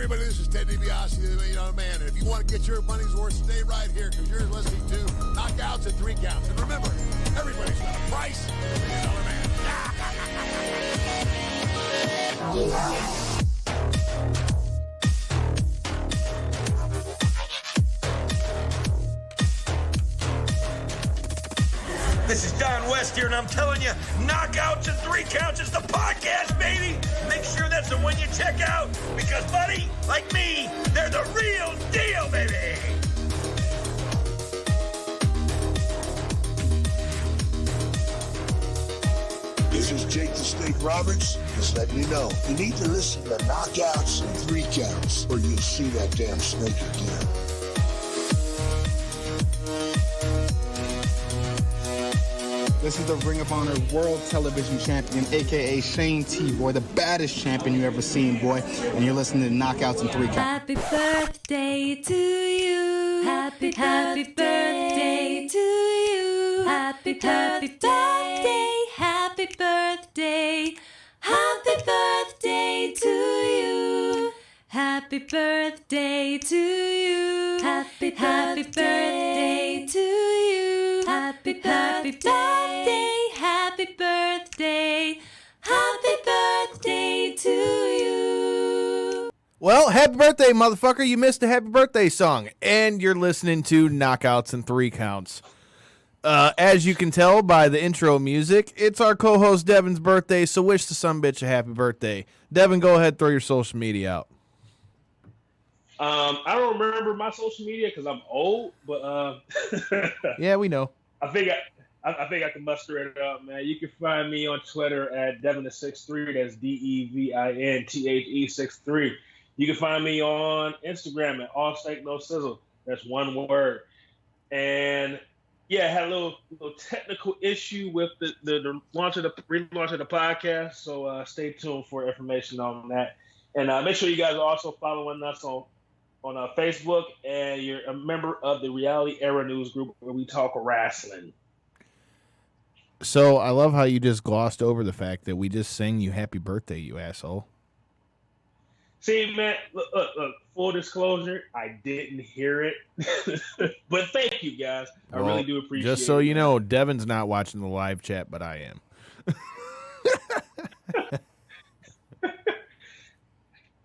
everybody, this is Ted DiBiase, the $1 Million Man. And if you want to get your money's worth, stay right here, because you're listening to Knockouts and 3 Counts. And remember, everybody's got a price for the $1 Million Man. This is Don West here, and I'm telling you, Knockouts and 3 Counts is the podcast, baby! Make sure that's the one you check out, because, buddy, like me, they're the real deal, baby! This is Jake the Snake Roberts, just letting you know, you need to listen to Knockouts and 3 Counts, or you'll see that damn snake again. This is the Ring of Honor World Television Champion, a.k.a. Shane T, boy, the baddest champion you ever seen, boy. And you're listening to Knockouts and 3 Counts. Happy birthday to you. Happy birthday to you. Happy birthday. Happy birthday. Happy birthday to you. Happy birthday to you. Happy birthday to you. Happy birthday. Happy birthday. Happy birthday to you. Well, happy birthday, motherfucker. You missed a happy birthday song. And you're listening to Knockouts and 3 Counts. As you can tell by the intro music, it's our co-host Devin's birthday, so wish the sumbitch a happy birthday. Devin, go ahead, throw your social media out. I don't remember my social media because I'm old, but yeah, we know. I think I can muster it up, man. You can find me on Twitter at Devin63. That's DEVINTHE63. You can find me on Instagram at All Steak No Sizzle. That's one word. And yeah, I had a little technical issue with the relaunch of the podcast. So stay tuned for information on that. And make sure you guys are also following us on Facebook, and you're a member of the Reality Era News group where we talk wrestling. So I love how you just glossed over the fact that we just sang you happy birthday, you asshole. See, man, look, full disclosure, I didn't hear it. But thank you, guys. I really do appreciate it. Just so you know, Devin's not watching the live chat, but I am.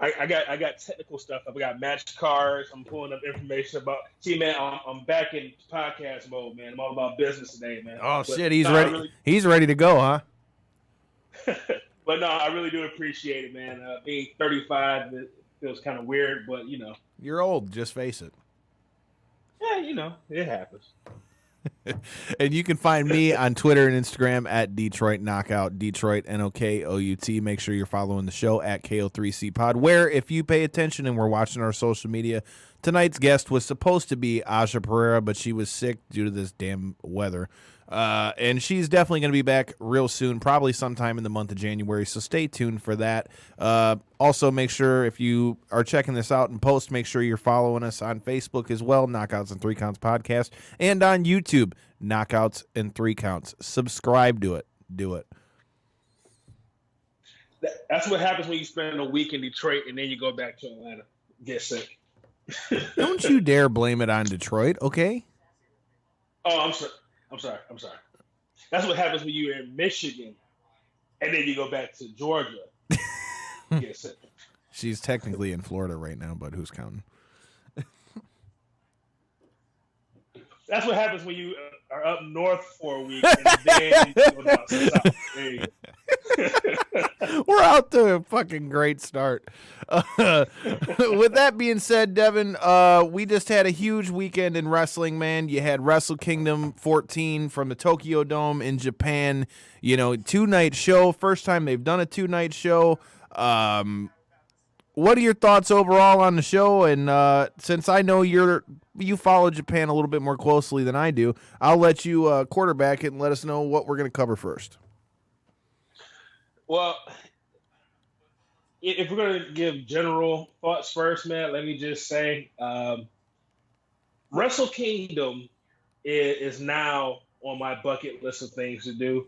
I got technical stuff. I got match cards. I'm pulling up information about. See, man, I'm back in podcast mode, man. I'm all about business today, man. Oh shit, he's ready. He's ready to go, huh? But no, I really do appreciate it, man. Being 35, it feels kind of weird, but you know, you're old. Just face it. Yeah, you know, it happens. And you can find me on Twitter and Instagram at Detroit Knockout, Detroit NOKOUT. Make sure you're following the show at KO3C Pod, where if you pay attention and we're watching our social media, tonight's guest was supposed to be Aja Pereira, but she was sick due to this damn weather. And she's definitely going to be back real soon, probably sometime in the month of January, so stay tuned for that. Also, make sure if you are checking this out in post, make sure you're following us on Facebook as well, Knockouts and 3 Counts Podcast, and on YouTube, Knockouts and 3 Counts. Subscribe to it. Do it. That's what happens when you spend a week in Detroit and then you go back to Atlanta. Get sick. Don't you dare blame it on Detroit, okay? Oh, I'm sorry. That's what happens when you're in Michigan and then you go back to Georgia. Get sick. She's technically in Florida right now, but who's counting? That's what happens when you are up north for a week and then you go down south. There you go. We're out to a fucking great start. With that being said, Devin, we just had a huge weekend in wrestling, man. You had Wrestle Kingdom 14 from the Tokyo Dome in Japan. You know, 2-night show. First time they've done a 2-night show. What are your thoughts overall on the show? And since I know you follow Japan a little bit more closely than I do, I'll let you quarterback it and let us know what we're going to cover first. Well, if we're going to give general thoughts first, man, let me just say Wrestle Kingdom is now on my bucket list of things to do.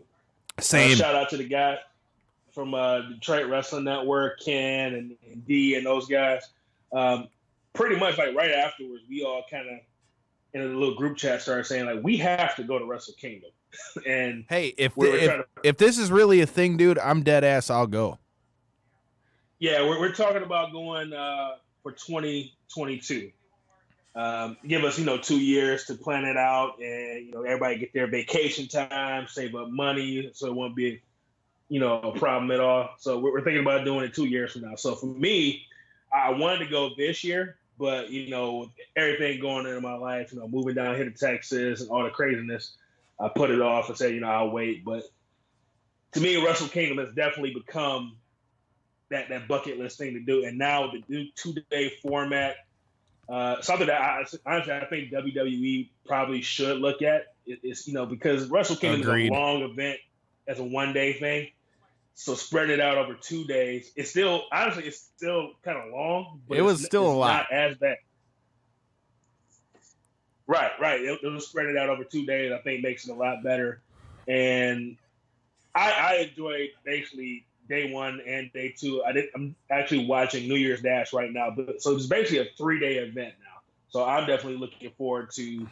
Same. Shout out to the guy from Detroit Wrestling Network, Ken and D and those guys. pretty much like right afterwards, we all kind of in a little group chat started saying like we have to go to Wrestle Kingdom. And hey, if this is really a thing, dude, I'm dead ass. I'll go. Yeah, we're talking about going for 2022. Give us 2 years to plan it out, and everybody get their vacation time, save up money, so it won't be a problem at all. So we're thinking about doing it 2 years from now. So for me, I wanted to go this year, but with everything going on in my life, moving down here to Texas and all the craziness, I put it off and said, I'll wait. But to me, Wrestle Kingdom has definitely become that bucket list thing to do. And now the new 2-day format, something that I think WWE probably should look at is because Wrestle Kingdom is a long event as a 1-day thing. So spread it out over 2 days. It's still kind of long, but it was still a lot. Not as bad. Right. It was spread it out over 2 days. I think makes it a lot better. And I enjoyed basically day 1 and day 2. I'm actually watching New Year's Dash right now, so it's basically a 3-day event now. So I'm definitely looking forward to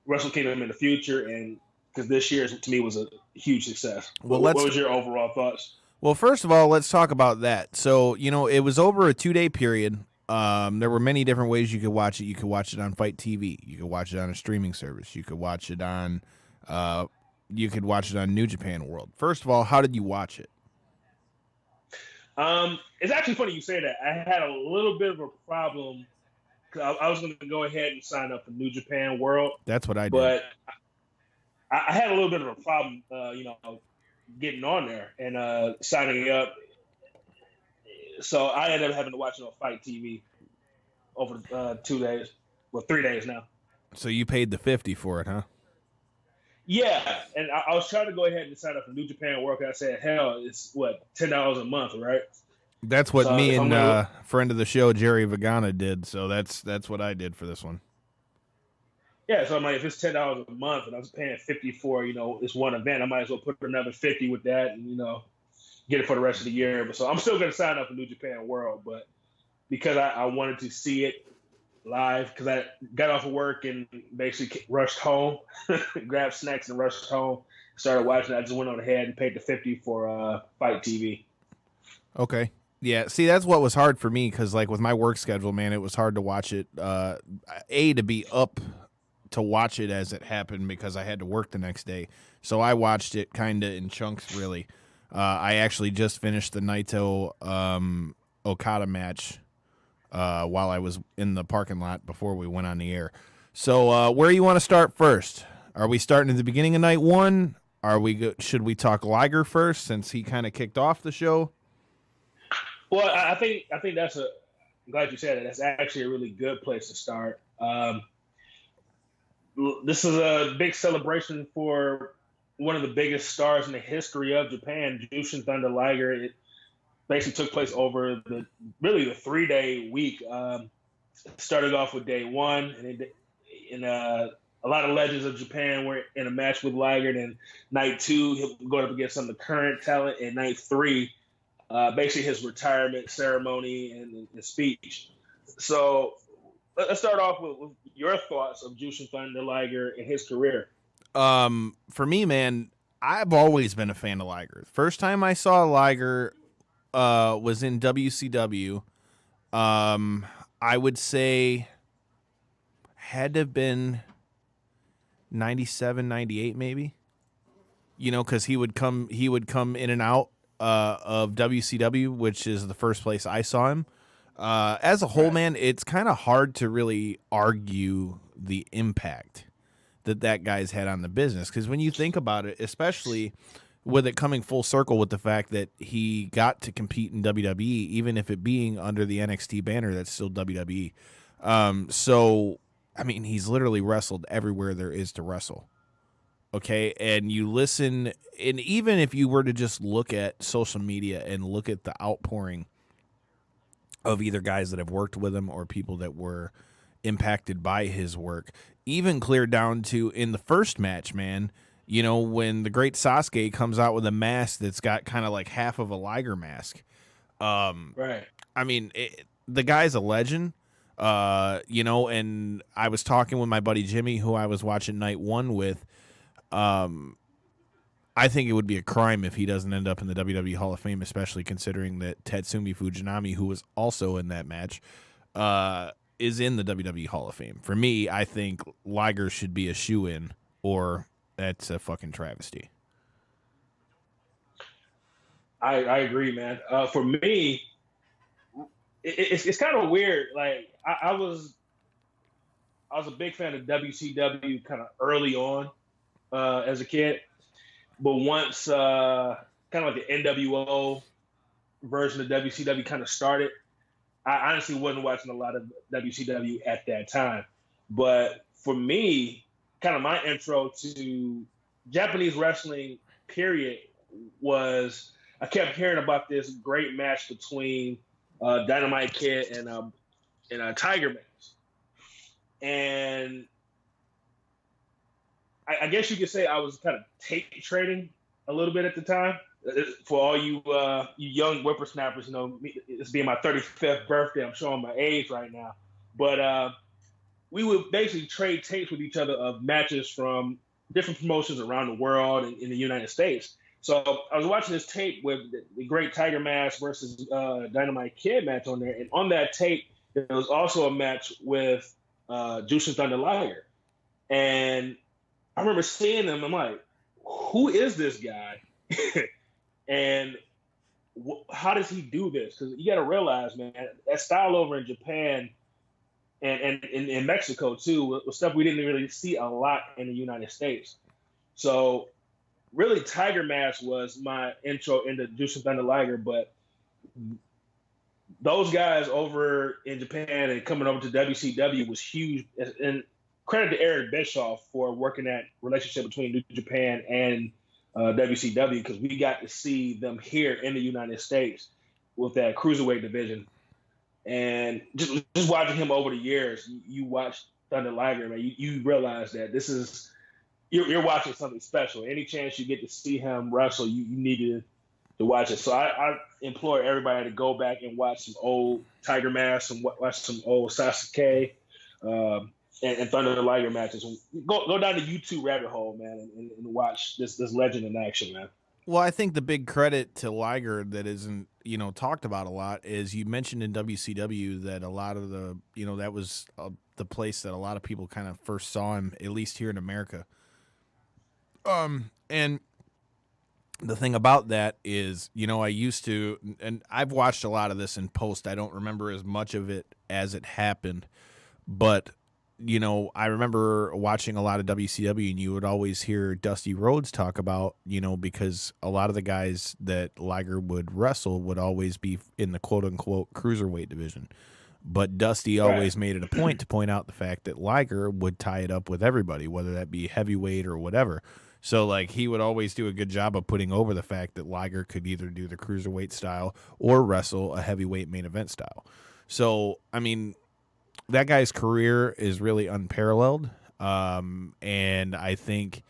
Wrestle Kingdom in the future, and because this year to me was a huge success. What was your overall thoughts? Well, first of all, let's talk about that. So it was over a 2-day period. There were many different ways you could watch it. You could watch it on Fight TV. You could watch it on a streaming service. You could watch it on New Japan World. First of all, how did you watch it? It's actually funny you say that. I had a little bit of a problem because I was going to go ahead and sign up for New Japan World. That's what I did. But I had a little bit of a problem, getting on there and signing up. So I ended up having to watch it on Fight TV over 2 days, 3 days now. So you paid the $50 for it, huh? Yeah, and I was trying to go ahead and sign up for New Japan World. I said, hell, it's $10 a month, right? That's what me and friend of the show Jerry Vagana did. So that's what I did for this one. Yeah, so I'm like, if it's $10 a month and I was paying $50 for this one event, I might as well put another $50 with that and get it for the rest of the year. But so I'm still going to sign up for New Japan World, but because I wanted to see it live, because I got off of work and basically rushed home, grabbed snacks and rushed home, started watching it. I just went on ahead and paid the $50 for Fight TV. Okay. Yeah, see, that's what was hard for me because, with my work schedule, man, it was hard to watch it. To be up to watch it as it happened because I had to work the next day. So I watched it kind of in chunks, really. I actually just finished the Naito Okada match while I was in the parking lot before we went on the air. So where do you want to start first? Are we starting at the beginning of night 1? Should we talk Liger first since he kind of kicked off the show? Well, I think I'm glad you said it. That's actually a really good place to start. This is a big celebration for one of the biggest stars in the history of Japan, Jyushin Thunder Liger. It basically took place over the 3-day week. Started off with day 1, and a lot of legends of Japan were in a match with Liger. Then night 2, he'll go up against some of the current talent. And night 3, basically his retirement ceremony and speech. So let's start off with your thoughts of Jyushin Thunder Liger and his career. For me, man, I've always been a fan of Liger. First time I saw Liger was in WCW. I would say had to have been 97, 98 maybe. Because he would come in and out of WCW, which is the first place I saw him. As a whole, man, it's kind of hard to really argue the impact that guy's had on the business. Because when you think about it, especially with it coming full circle with the fact that he got to compete in WWE, even if it being under the NXT banner, that's still WWE. So, I mean, he's literally wrestled everywhere there is to wrestle. Okay, and you listen, and even if you were to just look at social media and look at the outpouring of either guys that have worked with him or people that were impacted by his work, even clear down to in the first match, man, when the great Sasuke comes out with a mask that's got kind of like half of a Liger mask. Right. I mean, the guy's a legend. And I was talking with my buddy Jimmy, who I was watching night one with. I think it would be a crime if he doesn't end up in the WWE Hall of Fame, especially considering that Tatsumi Fujinami, who was also in that match, is in the WWE Hall of Fame. For me, I think Liger should be a shoo-in, or that's a fucking travesty. I agree, man. For me, it's kind of weird. Like I was a big fan of WCW kind of early on as a kid, but once kind of like the NWO version of WCW kind of started, I honestly wasn't watching a lot of WCW at that time. But for me, kind of my intro to Japanese wrestling, period, was I kept hearing about this great match between Dynamite Kid and Tiger Mask. And I guess you could say I was kind of tape trading a little bit at the time. For all you young whippersnappers, it's being my 35th birthday. I'm showing my age right now. But we would basically trade tapes with each other of matches from different promotions around the world and in the United States. So I was watching this tape with the great Tiger Mask versus Dynamite Kid match on there. And on that tape, there was also a match with Jyushin Thunder Liger. And I remember seeing them. I'm like, who is this guy? And how does he do this? Because you got to realize, man, that style over in Japan and in Mexico, too, was stuff we didn't really see a lot in the United States. So really, Tiger Mask was my intro into Jyushin Thunder Liger, but those guys over in Japan and coming over to WCW was huge. And credit to Eric Bischoff for working that relationship between New Japan and WCW, because we got to see them here in the United States with that cruiserweight division. And just watching him over the years, you watch Thunder Liger, man, you realize that this is you're watching something special. Any chance you get to see him wrestle, you need to watch it. So I implore everybody to go back and watch some old Tiger Mask and watch some old Sasuke and Thunder Liger matches. Go down the YouTube rabbit hole, man, and watch this legend in action, man. Well, I think the big credit to Liger that isn't, talked about a lot is you mentioned in WCW that a lot of the, that was the place that a lot of people kind of first saw him, at least here in America. And the thing about that is, I used to, and I've watched a lot of this in post. I don't remember as much of it as it happened, but I remember watching a lot of WCW, and you would always hear Dusty Rhodes talk about, because a lot of the guys that Liger would wrestle would always be in the quote-unquote cruiserweight division. But Dusty always made it a point to point out the fact that Liger would tie it up with everybody, whether that be heavyweight or whatever. So, he would always do a good job of putting over the fact that Liger could either do the cruiserweight style or wrestle a heavyweight main event style. So, that guy's career is really unparalleled. And I think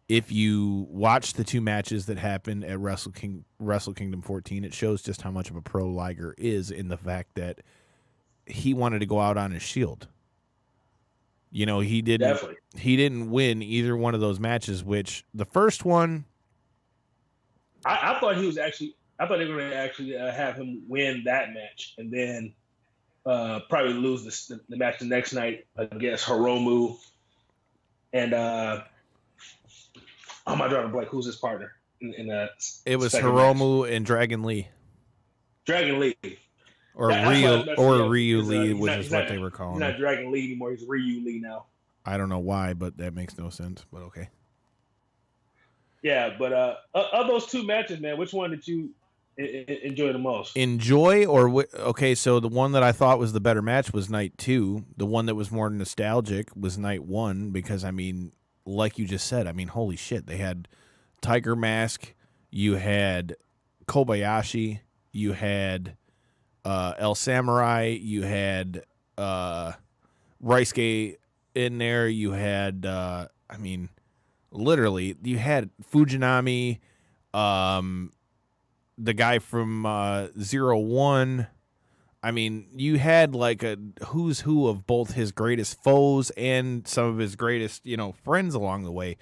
if you watch the two matches that happened at Wrestle Kingdom 14, it shows just how much of a pro Liger is in the fact that he wanted to go out on his shield. He didn't win either one of those matches, which the first one, I thought they were going to actually have him win that match and then probably lose the match the next night against Hiromu. And my drawing blank. Who's his partner? It was Hiromu match. And Dragon Lee. Dragon Lee. Or Ryu Lee, which is what they were calling him. He's not Dragon Lee anymore. He's Ryu Lee now. I don't know why, but that makes no sense. But okay. Yeah, but of those two matches, man, which one did you enjoy the most? Enjoy okay, so the one that I thought was the better match was night 2. The one that was more nostalgic was night 1 because, like you just said, holy shit. They had Tiger Mask, you had Kobayashi, you had El Samurai, you had Raisuke in there, you had, literally, you had Fujinami, the guy from 01, I mean, you had like a who's who of both his greatest foes and some of his greatest, friends along the way.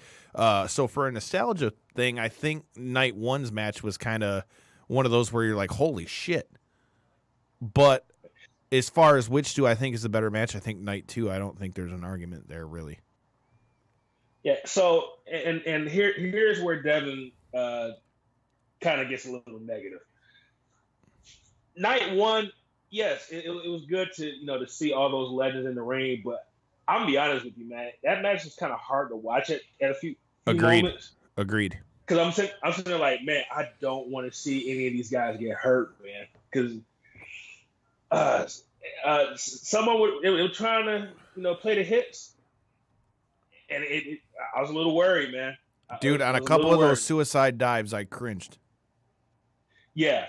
So for a nostalgia thing, I think night one's match was kind of one of those where you're like, holy shit. But as far as which two I think is the better match, I think night two. I don't think there's an argument there, really. Yeah. So, and here's where Devin kind of gets a little negative. Night one, yes, it was good to see all those legends in the ring, but I'm gonna be honest with you, man. That match is kind of hard to watch it at a few moments. Agreed. Because I'm sitting there like, man, I don't want to see any of these guys get hurt, man. Because someone was trying to play the hits, and I was a little worried, man. Dude, on a couple of those suicide dives, I cringed. Yeah.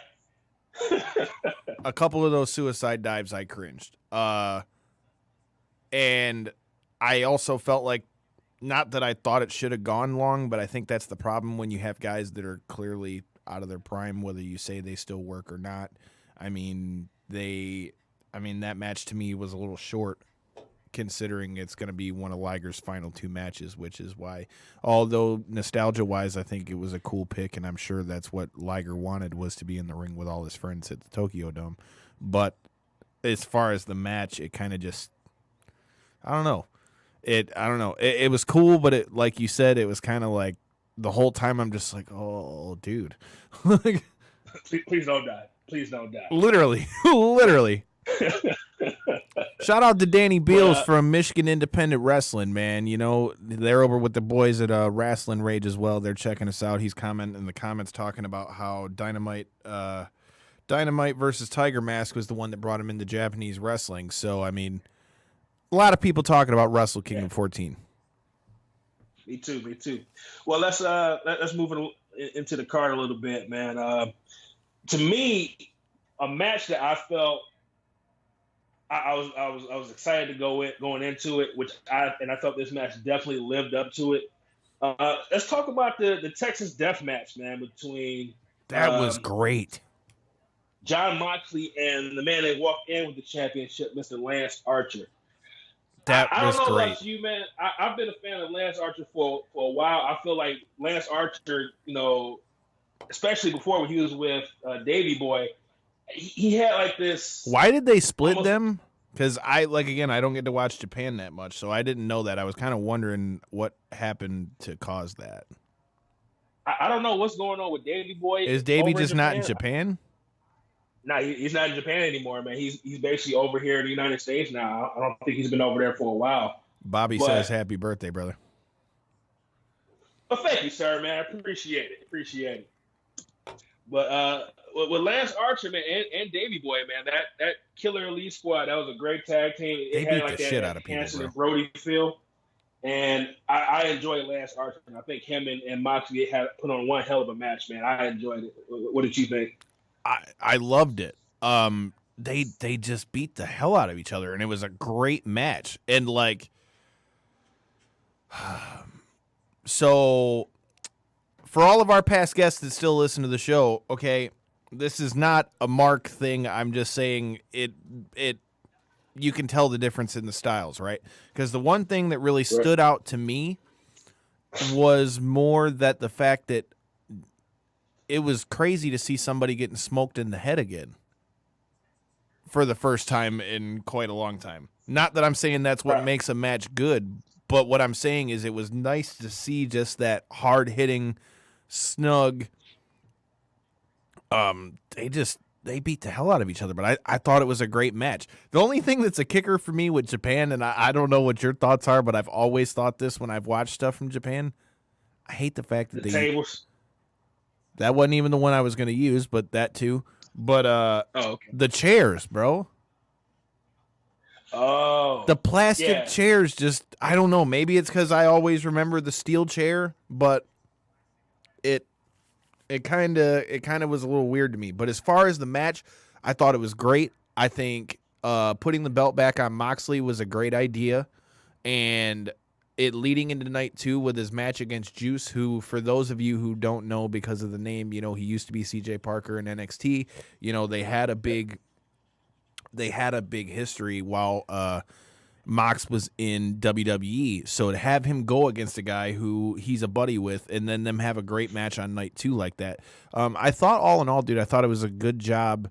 A couple of those suicide dives, I cringed. And I also felt like, not that I thought it should have gone long, but I think that's the problem when you have guys that are clearly out of their prime, whether you say they still work or not. I mean, that match to me was a little short, considering it's going to be one of Liger's final two matches, which is why, although nostalgia-wise, I think it was a cool pick, and I'm sure that's what Liger wanted, was to be in the ring with all his friends at the Tokyo Dome. But as far as the match, it kind of just, I don't know. It was cool, but it, like you said, it was kind of like the whole time I'm just like, oh, dude. Please don't die. Please don't die. Literally. Shout out to Danny Beals from Michigan Independent Wrestling, man. They're over with the boys at Wrestling Rage as well. They're checking us out. He's commenting in the comments talking about how Dynamite versus Tiger Mask was the one that brought him into Japanese wrestling. So, I mean, a lot of people talking about Wrestle Kingdom 14. Me too. Well, let's move into the card a little bit, man. To me, a match that I felt I was excited to going into it, I thought this match definitely lived up to it. Let's talk about the Texas Death Match, man, between that was great. Jon Moxley and the man that walked in with the championship, Mr. Lance Archer. That was great. I don't know about you, man. I've been a fan of Lance Archer for a while. I feel like Lance Archer, especially before when he was with Davey Boy, he had like this. Why did they split them? Because I don't get to watch Japan that much, so I didn't know that. I was kind of wondering what happened to cause that. I don't know what's going on with Davey Boy. Is Davey just not in Japan? No, he's not in Japan anymore, man. He's basically over here in the United States now. I don't think he's been over there for a while. Bobby says happy birthday, brother. Well, thank you, sir, man. I appreciate it. But with Lance Archer, man, and Davey Boy, man, that Killer Elite Squad, that was a great tag team. They beat the shit out of people, Hanson bro. and Brody feel. And I enjoyed Lance Archer. And I think him and Moxley had put on one hell of a match, man. I enjoyed it. What did you think? I loved it. They just beat the hell out of each other, and it was a great match. And so for all of our past guests that still listen to the show, okay, this is not a Mark thing. I'm just saying it. You can tell the difference in the styles, right? Because the one thing that really stood out to me was more that the fact that it was crazy to see somebody getting smoked in the head again for the first time in quite a long time. Not that I'm saying that's what makes a match good, but what I'm saying is it was nice to see just that hard-hitting, snug. They beat the hell out of each other, but I thought it was a great match. The only thing that's a kicker for me with Japan, and I don't know what your thoughts are, but I've always thought this when I've watched stuff from Japan, I hate the fact that the tables. That wasn't even the one I was going to use, but that too. But the chairs, bro. Oh. The plastic chairs just, I don't know. Maybe it's because I always remember the steel chair, but it kind of was a little weird to me. But as far as the match, I thought it was great. I think putting the belt back on Moxley was a great idea. And it leading into night 2 with his match against Juice, who, for those of you who don't know because of the name, he used to be CJ Parker in NXT. They had a big they had a big history while Mox was in WWE. So to have him go against a guy who he's a buddy with, and then them have a great match on night 2 like that, I thought all in all, dude, I thought it was a good job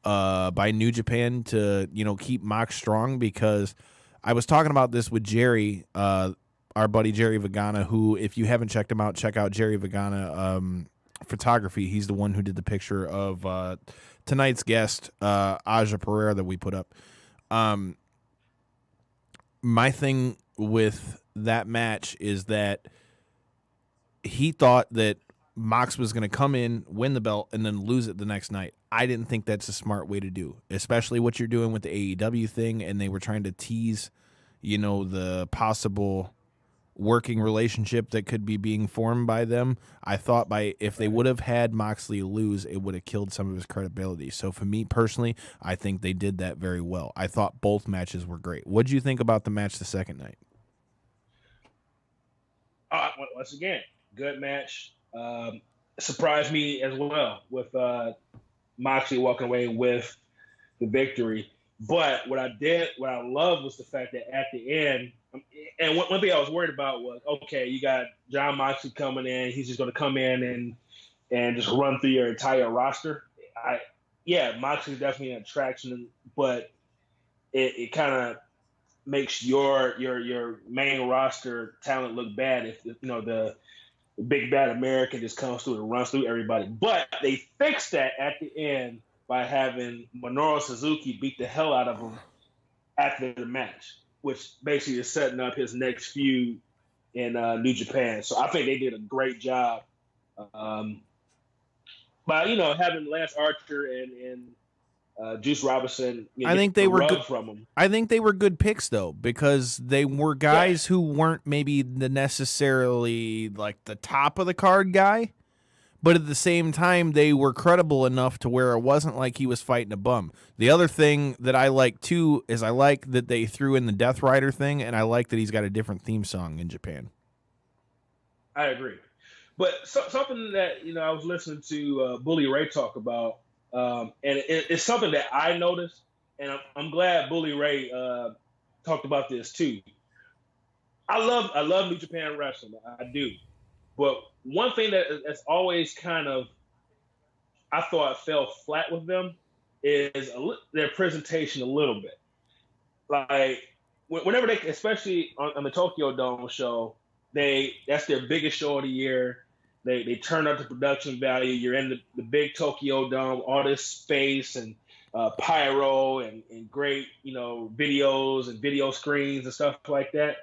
by New Japan to keep Mox strong, because I was talking about this with Jerry, our buddy Jerry Vagana, who, if you haven't checked him out, check out Jerry Vagana Photography. He's the one who did the picture of tonight's guest, Aja Pereira, that we put up. My thing with that match is that he thought that Mox was going to come in, win the belt, and then lose it the next night. I didn't think that's a smart way to do, especially what you're doing with the AEW thing, and they were trying to tease, the possible working relationship that could be being formed by them. I thought if they would have had Moxley lose, it would have killed some of his credibility. So for me personally, I think they did that very well. I thought both matches were great. What did you think about the match the second night? Once again, good match. Surprised me as well with Moxley walking away with the victory. But what I loved was the fact that at the end, and one thing I was worried about was, okay, you got John Moxley coming in. He's just going to come in and just run through your entire roster. Moxley's definitely an attraction, but it kind of makes your main roster talent look bad if the big bad American just comes through and runs through everybody. But they fixed that at the end by having Minoru Suzuki beat the hell out of him after the match, which basically is setting up his next feud in New Japan. So I think they did a great job by having Lance Archer and Juice Robinson. I think they were good from him. I think they were good picks though, because they were guys who weren't maybe the necessarily like the top of the card guy, but at the same time they were credible enough to where it wasn't like he was fighting a bum. The other thing that I like too is I like that they threw in the Death Rider thing, and I like that he's got a different theme song in Japan. I agree. But something that I was listening to Bully Ray talk about, and it's something that I noticed, and I'm glad Bully Ray talked about this too. I love New Japan wrestling, I do. But one thing that's always kind of, I thought, fell flat with them is their presentation a little bit. Like, whenever they, especially on the Tokyo Dome show, that's their biggest show of the year. They turn up the production value. You're in the big Tokyo Dome, all this space and pyro and great, videos and video screens and stuff like that.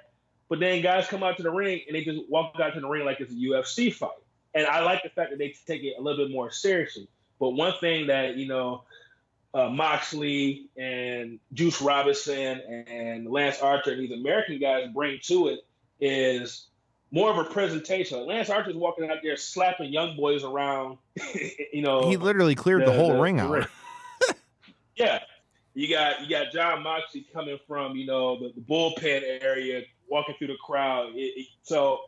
But then guys come out to the ring and they just walk out to the ring like it's a UFC fight. And I like the fact that they take it a little bit more seriously. But one thing that, Moxley and Juice Robinson and Lance Archer and these American guys bring to it is more of a presentation. Like Lance Archer's walking out there slapping young boys around. He literally cleared the whole ring out. Yeah. You got John Moxley coming from, the bullpen area, walking through the crowd. So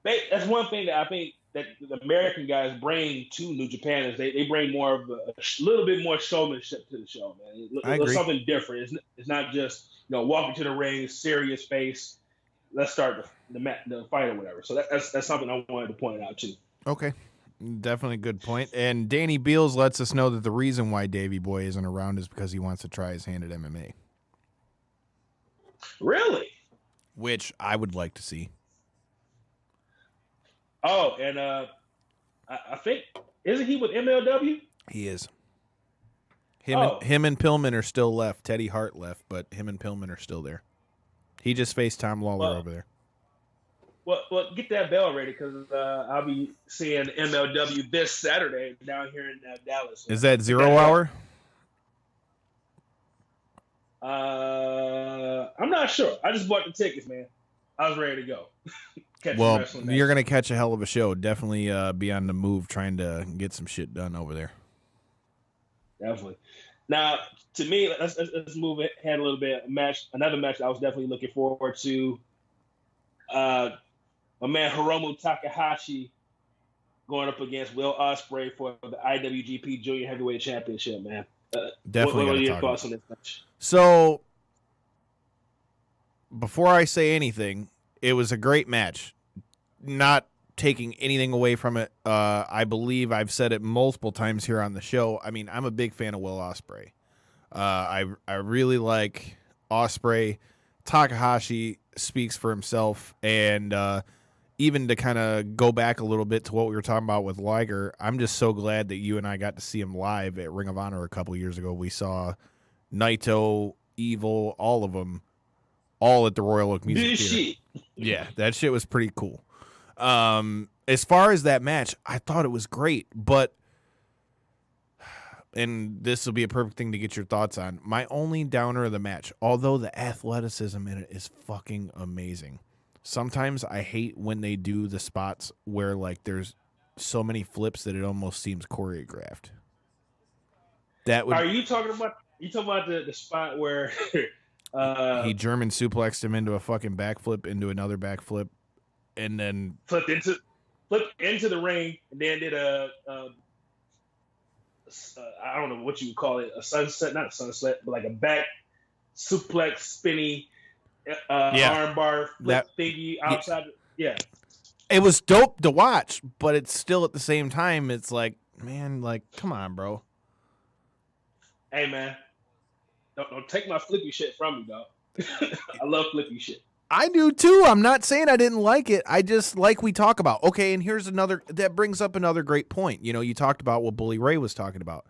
that's one thing that I think that the American guys bring to New Japan is they bring more of a little bit more showmanship to the show, man. It's something different. It's not just walking to the ring, serious face. Let's start the fight or whatever. So that's something I wanted to point out too. Okay. Definitely a good point. And Danny Beals lets us know that the reason why Davey Boy isn't around is because he wants to try his hand at MMA. Really? Which I would like to see. Oh, and I think, isn't he with MLW? He is. Him and Pillman are still left. Teddy Hart left, but him and Pillman are still there. He just faced Tom Lawler over there. Well, get that bell ready because I'll be seeing MLW this Saturday down here in Dallas. Is that 0 hour? I'm not sure. I just bought the tickets, man. I was ready to go. Well, you're going to catch a hell of a show. Definitely be on the move trying to get some shit done over there. Definitely. Now, to me, let's move ahead a little bit. Another match I was definitely looking forward to. My man Hiromu Takahashi going up against Will Ospreay for the IWGP Junior Heavyweight Championship, man. Definitely. What are gotta your talk thoughts about on this match? So, before I say anything, it was a great match. Not taking anything away from it. I believe I've said it multiple times here on the show. I mean, I'm a big fan of Will Ospreay. I really like Ospreay. Takahashi speaks for himself, and even to kind of go back a little bit to what we were talking about with Liger, I'm just so glad that you and I got to see him live at Ring of Honor a couple years ago. We saw Naito, Evil, all of them, all at the Royal Oak Music Theater. Yeah, that shit was pretty cool. As far as that match, I thought it was great, but, and this will be a perfect thing to get your thoughts on, my only downer of the match, although the athleticism in it is fucking amazing. Sometimes I hate when they do the spots where, like, there's so many flips that it almost seems choreographed. That would. Are you talking about the spot where he German suplexed him into a fucking backflip, into another backflip, and then flipped into the ring, and then did I don't know what you would call it, a sunset, not a sunset, but like a back suplex, spinny armbar flip thingy outside. Yeah, it was dope to watch, but it's still at the same time, it's like, man, like, come on, bro. Hey, man, don't take my flippy shit from me, dog. I love flippy shit. I do too. I'm not saying I didn't like it. I just like we talk about. Okay, and here's another, that brings up another great point. You know, you talked about what Bully Ray was talking about.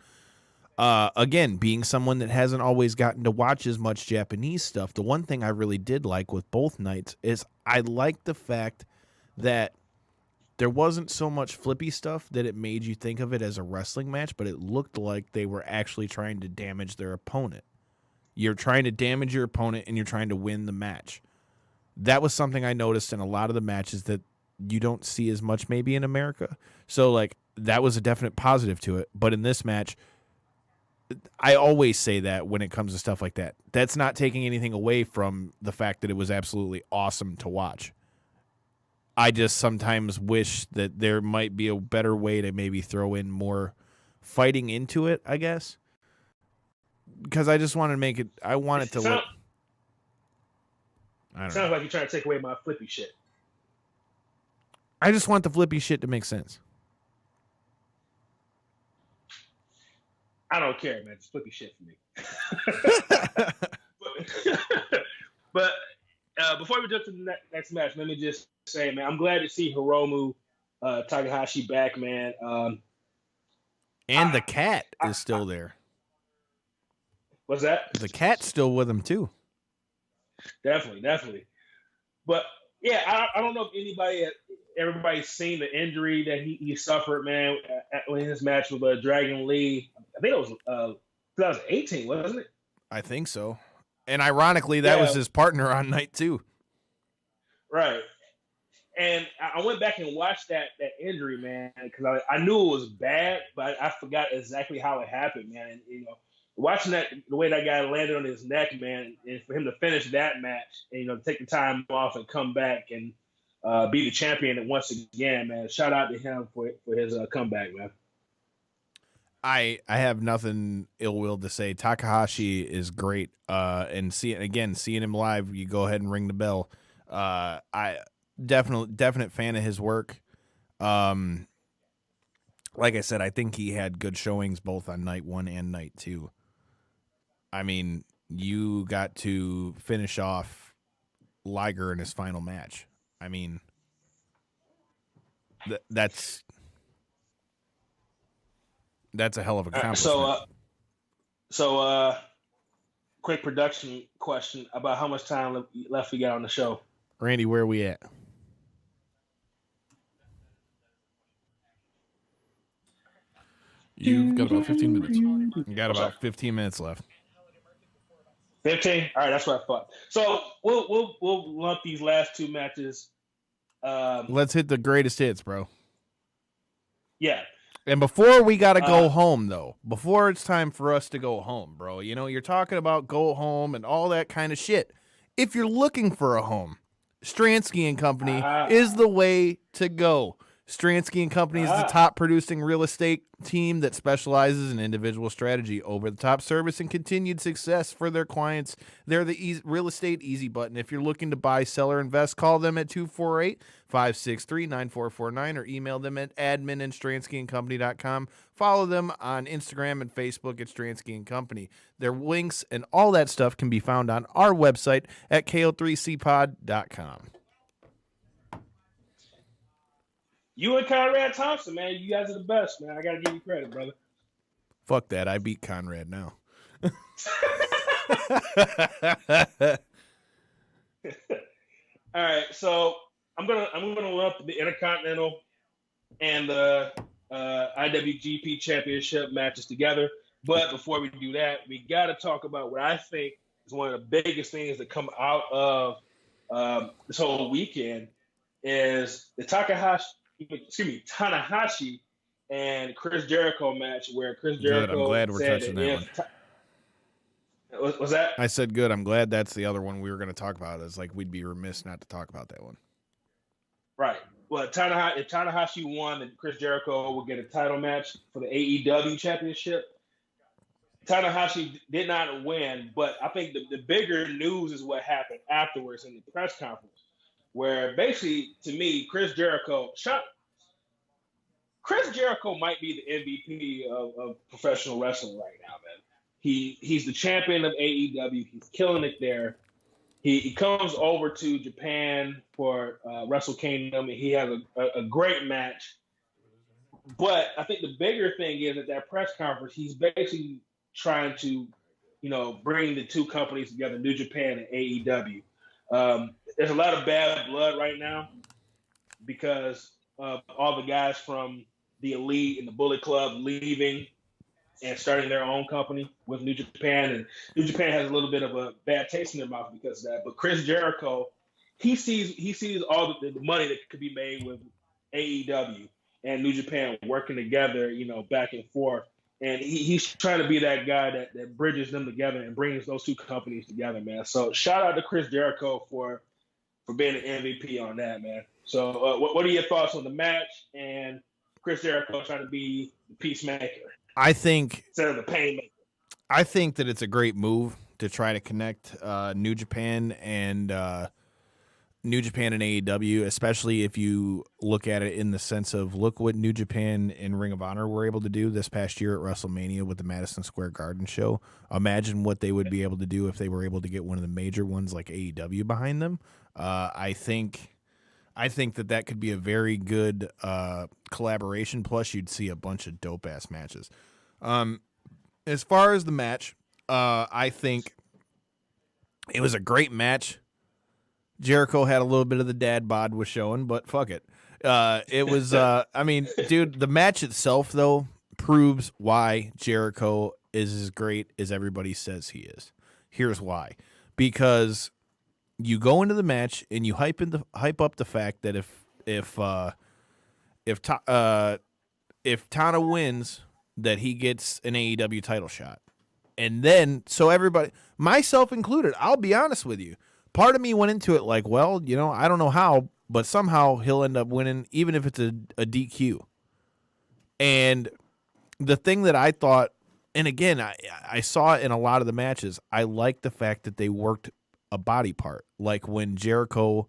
Again, being someone that hasn't always gotten to watch as much Japanese stuff, the one thing I really did like with both nights is I liked the fact that there wasn't so much flippy stuff that it made you think of it as a wrestling match, but it looked like they were actually trying to damage their opponent. You're trying to damage your opponent and you're trying to win the match. That was something I noticed in a lot of the matches that you don't see as much maybe in America. So, like, that was a definite positive to it. But in this match, I always say that when it comes to stuff like that. That's not taking anything away from the fact that it was absolutely awesome to watch. I just sometimes wish that there might be a better way to maybe throw in more fighting into it, I guess. Because I just want to make it, I want it to look. Sounds like you're trying to take away my flippy shit. I just want the flippy shit to make sense. I don't care, man. It's flippy shit for me. but before we jump to the next match, let me just say, man, I'm glad to see Hiromu Takahashi back, man. And the cat is still there. What's that? The cat's still with him, too. Definitely. But yeah, I don't know if everybody's seen the injury that he suffered, man, in his match with Dragon Lee. I think it was 2018, wasn't it? I think so. And ironically, that was his partner on night 2. Right. And I went back and watched that injury, man, because I knew it was bad, but I forgot exactly how it happened, man. And, you know, watching that, the way that guy landed on his neck, man, and for him to finish that match and, you know, take the time off and come back and be the champion once again, man. Shout out to him for his comeback, man. I have nothing ill will to say. Takahashi is great. And seeing him live, you go ahead and ring the bell. I definite fan of his work. Like I said, I think he had good showings both on night 1 and night 2. I mean, you got to finish off Liger in his final match. I mean, that's a hell of a accomplishment. So, quick production question about how much time left we got on the show. Randy, where are we at? You've got about 15 minutes. You got about 15 minutes left. 15? All right, that's what I thought. So we'll lump these last 2 matches. Let's hit the greatest hits, bro. Yeah. And before we got to go home, though, before it's time for us to go home, bro, you know, you're talking about go home and all that kind of shit. If you're looking for a home, Stransky and Company is the way to go. Stransky and Company is the top producing real estate team that specializes in individual strategy, over-the-top service, and continued success for their clients. They're the real estate easy button. If you're looking to buy, sell, or invest, call them at 248-563-9449 or email them at admin@stranskyandcompany.com. Follow them on Instagram and Facebook at Stransky and Company. Their links and all that stuff can be found on our website at ko3cpod.com. You and Conrad Thompson, man, you guys are the best, man. I gotta give you credit, brother. Fuck that. I beat Conrad now. All right, so I'm gonna lump the Intercontinental and the IWGP Championship matches together. But before we do that, we got to talk about what I think is one of the biggest things that come out of this whole weekend is the Tanahashi and Chris Jericho match, where Chris Jericho. Good. I'm glad we're touching that one. Was that? I said good. I'm glad that's the other one we were going to talk about. It's like we'd be remiss not to talk about that one. Right. Well, if Tanahashi won, then Chris Jericho will get a title match for the AEW Championship. Tanahashi did not win, but I think the bigger news is what happened afterwards in the press conference, where basically, to me, Chris Jericho might be the MVP of professional wrestling right now, man. He's the champion of AEW. He's killing it there. He comes over to Japan for Wrestle Kingdom, and he has a great match. But I think the bigger thing is at that press conference, he's basically trying to, bring the two companies together, New Japan and AEW. There's a lot of bad blood right now because of all the guys from the Elite and the Bullet Club leaving and starting their own company with New Japan. And New Japan has a little bit of a bad taste in their mouth because of that. But Chris Jericho, he sees all the money that could be made with AEW and New Japan working together, back and forth. And he's trying to be that guy that bridges them together and brings those two companies together, man. So shout out to Chris Jericho for being an MVP on that, man. So what are your thoughts on the match and Chris Jericho trying to be the peacemaker? I think instead of the painmaker. I think that it's a great move to try to connect New Japan and AEW, especially if you look at it in the sense of look what New Japan and Ring of Honor were able to do this past year at WrestleMania with the Madison Square Garden show. Imagine what they would be able to do if they were able to get one of the major ones like AEW behind them. I think that could be a very good collaboration. Plus, you'd see a bunch of dope-ass matches. As far as the match, I think it was a great match. Jericho had a little bit of the dad bod was showing, but fuck it. It was, dude, the match itself, though, proves why Jericho is as great as everybody says he is. Here's why. Because you go into the match and you hype up the fact that if Tana wins, that he gets an AEW title shot. And then, so everybody, myself included, I'll be honest with you, part of me went into it like, well, I don't know how, but somehow he'll end up winning, even if it's a DQ. And the thing that I thought, and again, I saw it in a lot of the matches, I like the fact that they worked a body part. Like when Jericho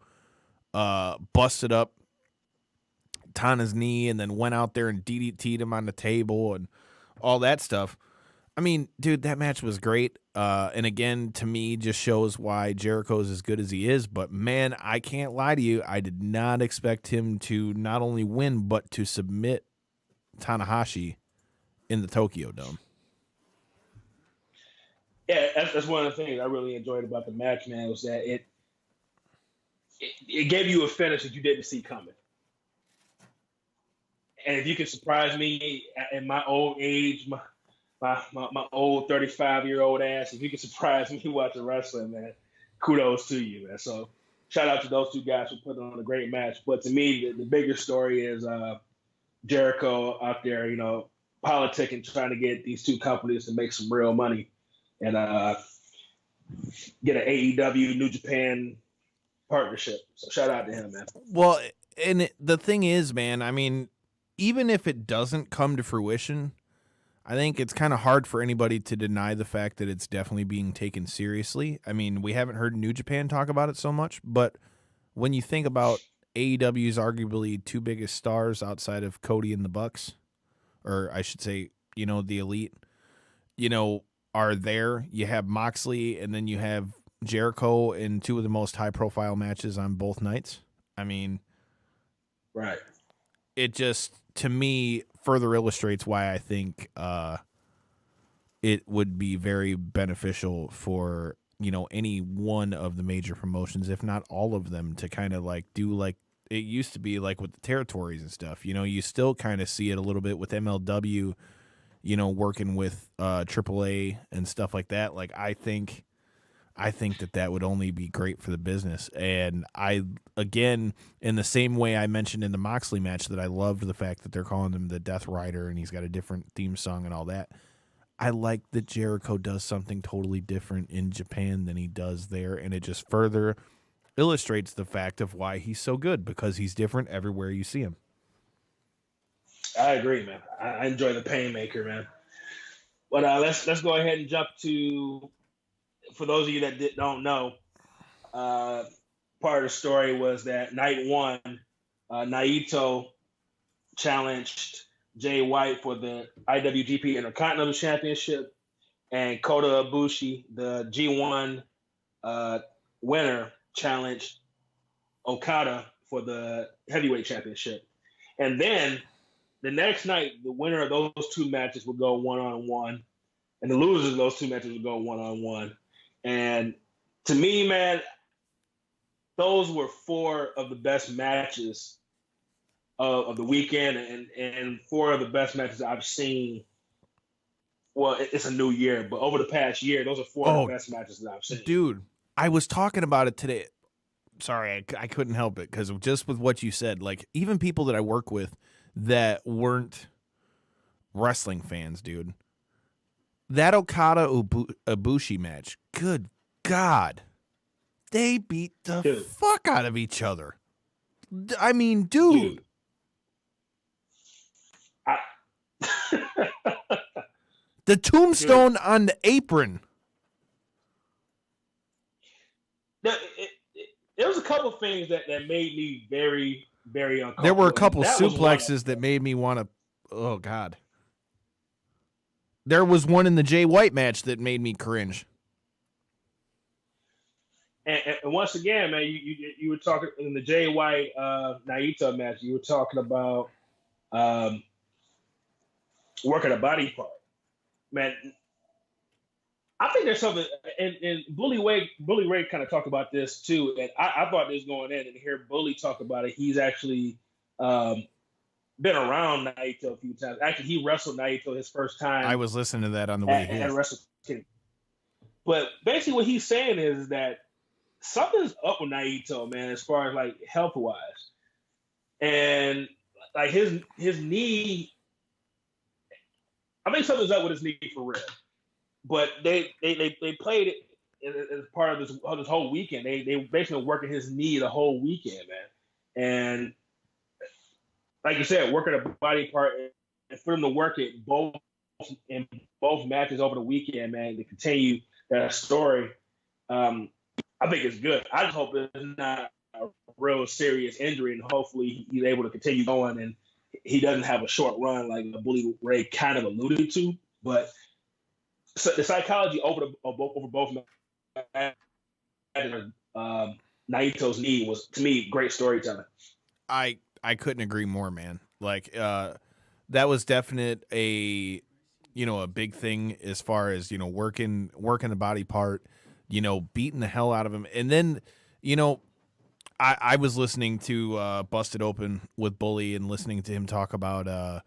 busted up Tana's knee and then went out there and DDT'd him on the table and all that stuff. I mean, dude, that match was great. And again, to me, just shows why Jericho's as good as he is. But man, I can't lie to you. I did not expect him to not only win, but to submit Tanahashi in the Tokyo Dome. Yeah, that's one of the things I really enjoyed about the match, man, was that it gave you a finish that you didn't see coming. And if you can surprise me in my old age, my old 35-year-old ass, if you can surprise me watching wrestling, man, kudos to you, man. So shout out to those two guys for putting on a great match. But to me, the bigger story is Jericho out there, politicking, trying to get these two companies to make some real money and get an AEW New Japan partnership. So shout out to him, man. Well, the thing is, man, I mean, even if it doesn't come to fruition, I think it's kind of hard for anybody to deny the fact that it's definitely being taken seriously. I mean, we haven't heard New Japan talk about it so much, but when you think about AEW's arguably two biggest stars outside of Cody and the Bucks, or I should say, the Elite, are there. You have Moxley, and then you have Jericho in two of the most high-profile matches on both nights. I mean, right. It just, to me, further illustrates why I think it would be very beneficial for, any one of the major promotions, if not all of them, to kind of like do like it used to be like with the territories and stuff. You still kind of see it a little bit with MLW, working with AAA and stuff like that. Like, I think that would only be great for the business. And again, in the same way I mentioned in the Moxley match that I loved the fact that they're calling him the Death Rider and he's got a different theme song and all that. I like that Jericho does something totally different in Japan than he does there. And it just further illustrates the fact of why he's so good, because he's different everywhere you see him. I agree, man. I enjoy the Painmaker, man. But let's go ahead and jump to, for those of you that don't know, part of the story was that night one, Naito challenged Jay White for the IWGP Intercontinental Championship, and Kota Ibushi, the G1 winner, challenged Okada for the Heavyweight Championship. And then the next night, the winner of those two matches would go one-on-one, and the losers of those two matches would go one-on-one. And to me, man, those were four of the best matches of the weekend, and four of the best matches I've seen. Well, it's a new year, but over the past year, those are four of the best matches that I've seen. Dude, I was talking about it today. Sorry, I couldn't help it, because just with what you said, like, even people that I work with that weren't wrestling fans, dude, that Okada Ibushi match, good God, they beat the fuck out of each other. I mean, dude. The tombstone on the apron. There was a couple of things that made me very, very uncomfortable. There were a couple suplexes that made me want to, oh, God. There was one in the Jay White match that made me cringe. And once again, man, you were talking in the Jay White Naito match. You were talking about working a body part, man. I think there's something, and Bully Ray kind of talked about this too. And I thought this going in, and hear Bully talk about it. He's actually been around Naito a few times. Actually, he wrestled Naito his first time. I was listening to that on the way here. At Wrestle Kingdom. But basically, what he's saying is that something's up with Naito, man, as far as like health wise, and like his knee. I think something's up with his knee for real. But they played it as part of this whole weekend. They basically working his knee the whole weekend, man. And like you said, working a body part, and for them to work it in both matches over the weekend, man, to continue that story, I think it's good. I just hope it's not a real serious injury, and hopefully he's able to continue going and he doesn't have a short run like Bully Ray kind of alluded to. But so the psychology over both Naito's knee was, to me, great storytelling. I couldn't agree more, man. Like that was definite a big thing as far as working the body part, beating the hell out of him. And then I was listening to Busted Open with Bully and listening to him talk about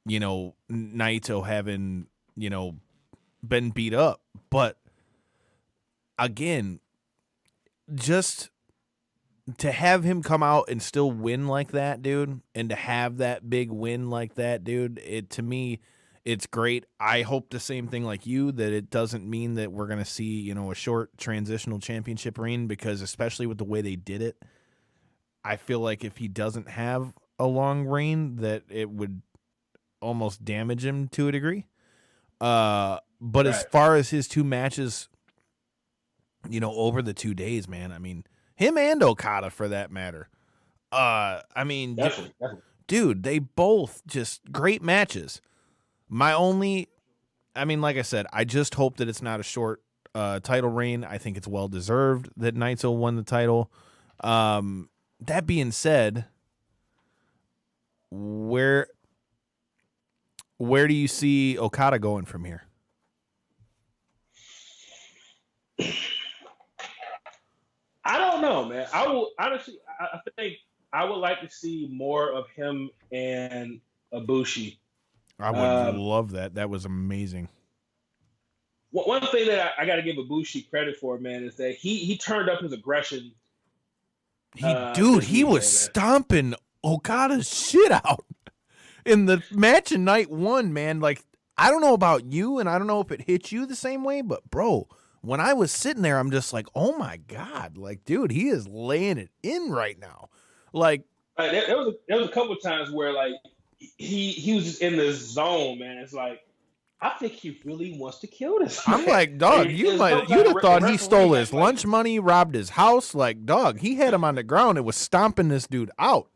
Naito having been beat up, but again, just to have him come out and still win like that, dude, and to have that big win like that, dude, to me, it's great. I hope the same thing like you, that it doesn't mean that we're going to see, a short transitional championship reign, because especially with the way they did it, I feel like if he doesn't have a long reign, that it would almost damage him to a degree. But as far as his 2 matches, over the 2 days, man, I mean, him and Okada for that matter. I mean, Definitely. dude, they both just great matches. Like I said, I just hope that it's not a short title reign. I think it's well deserved that Naito won the title. That being said, where do you see Okada going from here? I don't know, man. I think I would like to see more of him and Ibushi. I would love that. That was amazing. One thing that I got to give Ibushi credit for, man, is that he turned up his aggression. He was stomping Okada's shit out in the match in night 1, man. Like, I don't know about you, and I don't know if it hit you the same way, but bro, when I was sitting there, I'm just like, oh my God, like, dude, he is laying it in right now. Like, there was a couple of times where like he was just in the zone, man. It's like, I think he really wants to kill this man. I'm like, dog, you'd have thought he stole his lunch money, robbed his house. Like, dog, he had him on the ground and was stomping this dude out.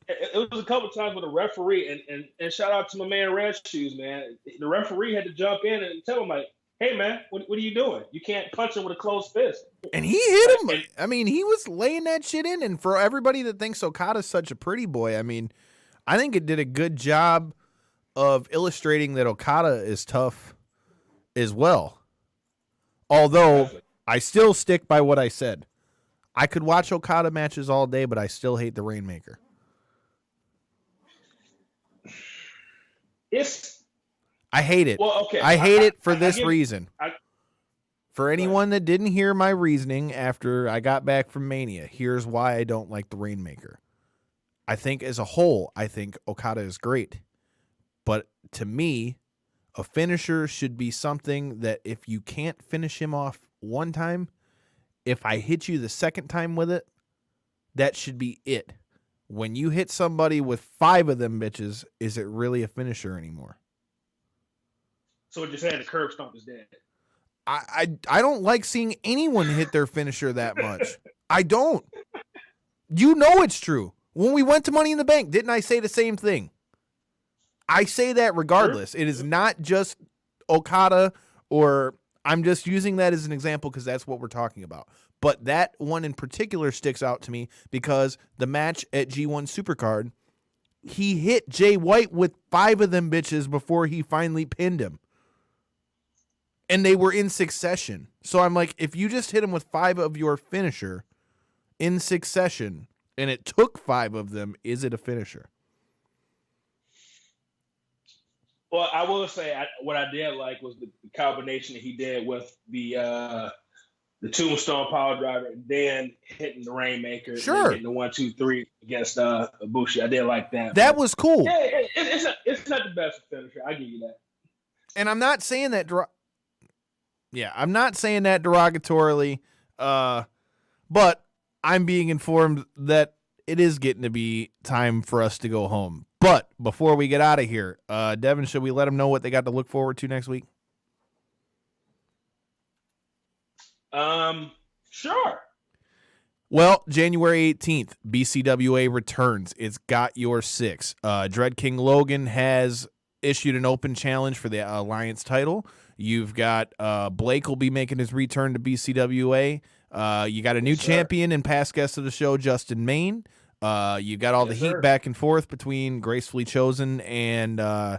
It was a couple times with a referee, and shout out to my man Red Shoes, man. The referee had to jump in and tell him, like, hey, man, what are you doing? You can't punch him with a closed fist. And he hit him. I mean, he was laying that shit in. And for everybody that thinks Okada's such a pretty boy, I mean, I think it did a good job of illustrating that Okada is tough as well. Although, I still stick by what I said. I could watch Okada matches all day, but I still hate the Rainmaker. I hate it. Well, okay. I hate it for this reason. For anyone that didn't hear my reasoning after I got back from Mania, here's why I don't like the Rainmaker. I think as a whole, I think Okada is great. But to me, a finisher should be something that if you can't finish him off one time, if I hit you the second time with it, that should be it. When you hit somebody with 5 of them bitches, is it really a finisher anymore? So what you're saying, the curb stomp is dead. I don't like seeing anyone hit their finisher that much. I don't. You know it's true. When we went to Money in the Bank, didn't I say the same thing? I say that regardless. Sure. It is not just Okada, or I'm just using that as an example because that's what we're talking about. But that one in particular sticks out to me because the match at G1 Supercard, he hit Jay White with 5 of them bitches before he finally pinned him. And they were in succession. So I'm like, if you just hit him with 5 of your finisher in succession, and it took 5 of them, is it a finisher? Well, I will say what I did like was the combination that he did with the Tombstone Power Driver, and then hitting the Rainmaker, sure, and then hitting the 1, 2, 3 against Ibushi. I did like that. That was cool. Yeah, it's not the best finisher. I give you that. And I'm not saying that. I'm not saying that derogatorily, but I'm being informed that it is getting to be time for us to go home. But before we get out of here, Devin, should we let them know what they got to look forward to next week? Sure. Well, January 18th, BCWA returns. It's Got Your 6. Dread King Logan has issued an open challenge for the Alliance title. You've got Blake will be making his return to BCWA. You got a new champion and past guest of the show, Justin Main. You got all the heat back and forth between Gracefully Chosen and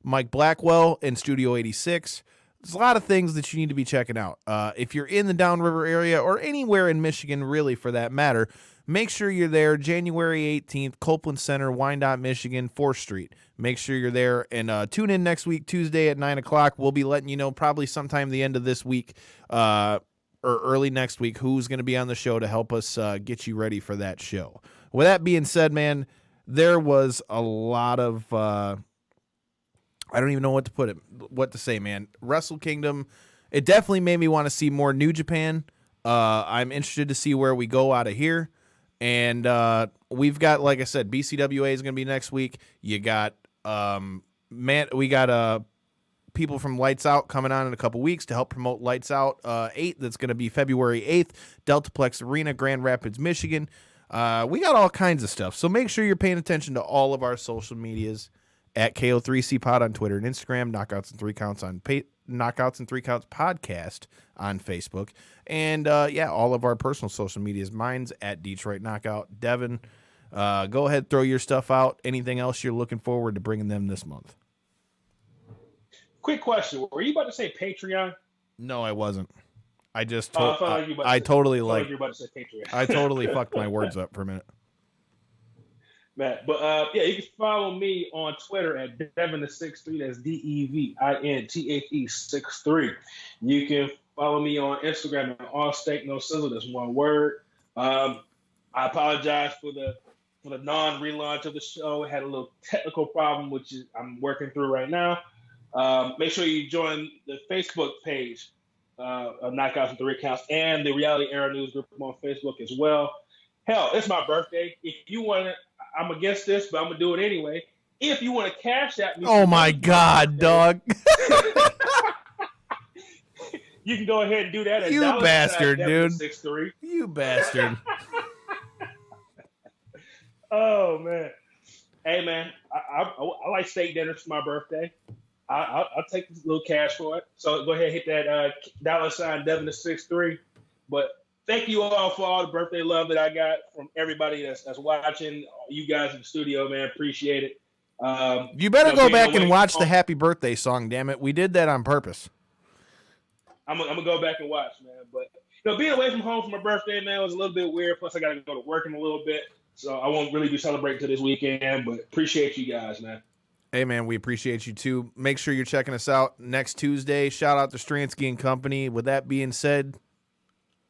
Mike Blackwell in Studio 86. There's a lot of things that you need to be checking out. If you're in the Downriver area or anywhere in Michigan, really, for that matter, make sure you're there January 18th, Copeland Center, Wyandotte, Michigan, 4th Street. Make sure you're there, and tune in next week, Tuesday at 9 o'clock. We'll be letting you know probably sometime the end of this week or early next week who's going to be on the show to help us get you ready for that show. With that being said, man, there was a lot of I don't even know what to say, man. Wrestle Kingdom, it definitely made me want to see more New Japan. I'm interested to see where we go out of here. And we've got, like I said, BCWA is going to be next week. You got we got people from Lights Out coming on in a couple weeks to help promote Lights Out 8. That's going to be February 8th, Deltaplex Arena, Grand Rapids, Michigan. We got all kinds of stuff. So make sure you're paying attention to all of our social medias at KO3C Pod on Twitter and Instagram, Knockouts and 3 Counts on Knockouts and 3 Counts podcast on Facebook. And all of our personal social medias. Mine's at Detroit Knockout. Devin, go ahead, throw your stuff out. Anything else you're looking forward to bringing them this month? Quick question. Were you about to say Patreon? No, I wasn't. I just I totally fucked my words up for a minute. Matt, but you can follow me on Twitter at Devin63. That's DEVINTAE63. You can follow me on Instagram at All Steak No Sizzle. That's one word. I apologize for the non-relaunch of the show. It had a little technical problem, which I'm working through right now. Make sure you join the Facebook page of Knockouts and 3 Counts and the Reality Era News group on Facebook as well. Hell, it's my birthday. If you want to, I'm against this, but I'm going to do it anyway. If you want to cash at me. Oh, my God, dog. You can go ahead and do that. You bastard, dude. 63. You bastard. Oh, man. Hey, man, I like steak dinners for my birthday. I'll take a little cash for it. So go ahead and hit that $ Devin63. But thank you all for all the birthday love that I got from everybody that's watching. You guys in the studio, man, appreciate it. You better go back and watch the happy birthday song, damn it. We did that on purpose. I'm gonna go back and watch, man. But being away from home for my birthday, man, was a little bit weird. Plus, I got to go to work in a little bit. So I won't really be celebrating till this weekend, but appreciate you guys, man. Hey, man, we appreciate you, too. Make sure you're checking us out next Tuesday. Shout out to Stransky and Company. With that being said,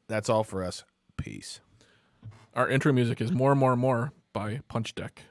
that's all for us. Peace. Our intro music is More, More, More by Punch Deck.